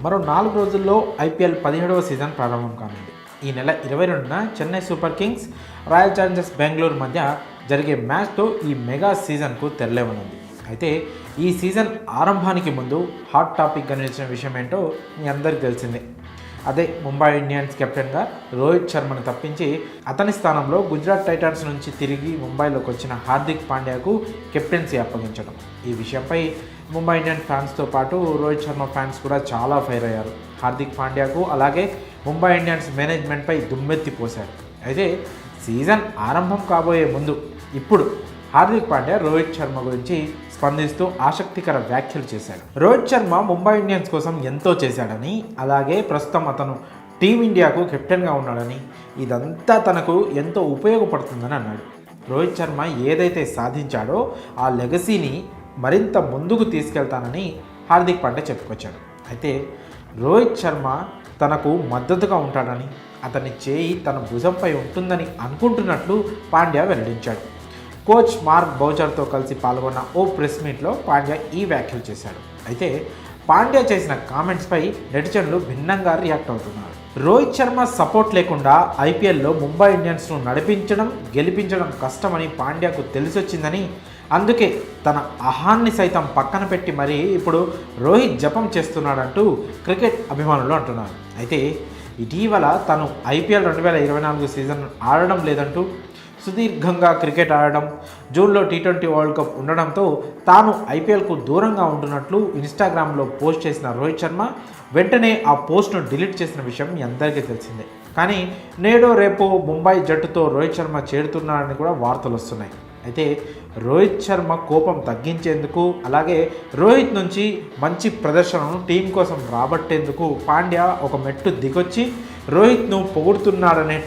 మరో 4 రోజుల్లో IPL 17వ season ప్రారంభం కానుంది. ఈ నెల 22న Chennai Super Kings, Royal Challengers Bengaluru మధ్య జరిగే మ్యాచ్తో ఈ మెగా సీజన్కు తెరలేవనుంది. అయితే ఈ సీజన్ ఆరంభానికి ముందు హాట్ టాపిక్గా నిలిచిన విషయం ఏంటో మీ అందరికీ తెలిసిందే. అదే ముంబై ఇండియన్స్ కెప్టెన్గా రోహిత్ శర్మను తప్పించి అతని స్థానంలో గుజరాత్ టైటాన్స్ నుంచి తిరిగి ముంబైలోకి వచ్చిన హార్దిక్ పాండ్యాకు కెప్టెన్సీ అప్పగించడం. ఈ విషయంపై ముంబై ఇండియన్స్ ఫ్యాన్స్తో పాటు రోహిత్ శర్మ ఫ్యాన్స్ కూడా చాలా ఫైర్ అయ్యారు. హార్దిక్ పాండ్యాకు అలాగే ముంబై ఇండియన్స్ మేనేజ్మెంట్పై దుమ్మెత్తి పోశారు. అయితే సీజన్ ఆరంభం కాబోయే ముందు ఇప్పుడు హార్దిక్ పాండ్యా రోహిత్ శర్మ గురించి స్పందిస్తూ ఆసక్తికర వ్యాఖ్యలు చేశాడు. రోహిత్ శర్మ ముంబై ఇండియన్స్ కోసం ఎంతో చేశాడని, అలాగే ప్రస్తుతం అతను టీమిండియాకు కెప్టెన్గా ఉన్నాడని, ఇదంతా తనకు ఎంతో ఉపయోగపడుతుందని అన్నాడు. రోహిత్ శర్మ ఏదైతే సాధించాడో ఆ లెగసీని మరింత ముందుకు తీసుకెళ్తానని హార్దిక్ పాండ్యా చెప్పుకొచ్చాడు. అయితే రోహిత్ శర్మ తనకు మద్దతుగా ఉంటాడని, అతని చేయి తన భుజంపై ఉంటుందని అనుకుంటున్నట్లు పాండ్యా వెల్లడించాడు. కోచ్ మార్క్ బౌచర్తో కలిసి పాల్గొన్న ఓ ప్రెస్ మీట్లో పాండ్యా ఈ వ్యాఖ్యలు చేశాడు. అయితే పాండ్యా చేసిన కామెంట్స్పై నెటిజన్లు భిన్నంగా రియాక్ట్ అవుతున్నారు. రోహిత్ శర్మ సపోర్ట్ లేకుండా ఐపీఎల్లో ముంబై ఇండియన్స్ను నడిపించడం, గెలిపించడం కష్టమని పాండ్యాకు తెలిసొచ్చిందని, అందుకే తన అహాన్ని సైతం పక్కన పెట్టి మరీ ఇప్పుడు రోహిత్ జపం చేస్తున్నాడంటూ క్రికెట్ అభిమానులు అంటున్నారు. అయితే ఇటీవల తను ఐపీఎల్ 2024 సీజన్ ఆడడం లేదంటూ, సుదీర్ఘంగా క్రికెట్ ఆడడం, జూన్లో టీ20 వరల్డ్ కప్ ఉండడంతో తాను ఐపీఎల్కు దూరంగా ఉంటున్నట్లు ఇన్స్టాగ్రామ్లో పోస్ట్ చేసిన రోహిత్ శర్మ వెంటనే ఆ పోస్ట్ను డిలీట్ చేసిన విషయం మీ అందరికీ తెలిసిందే. కానీ నేడో రేపో ముంబై జట్టుతో రోహిత్ శర్మ చేరుతున్నారని కూడా వార్తలు వస్తున్నాయి. అయితే రోహిత్ శర్మ కోపం తగ్గించేందుకు, అలాగే రోహిత్ నుంచి మంచి ప్రదర్శనను టీం కోసం రాబట్టేందుకు పాండ్యా ఒక మెట్టు దిగొచ్చి రోహిత్ను పొగుడుతున్నాడనే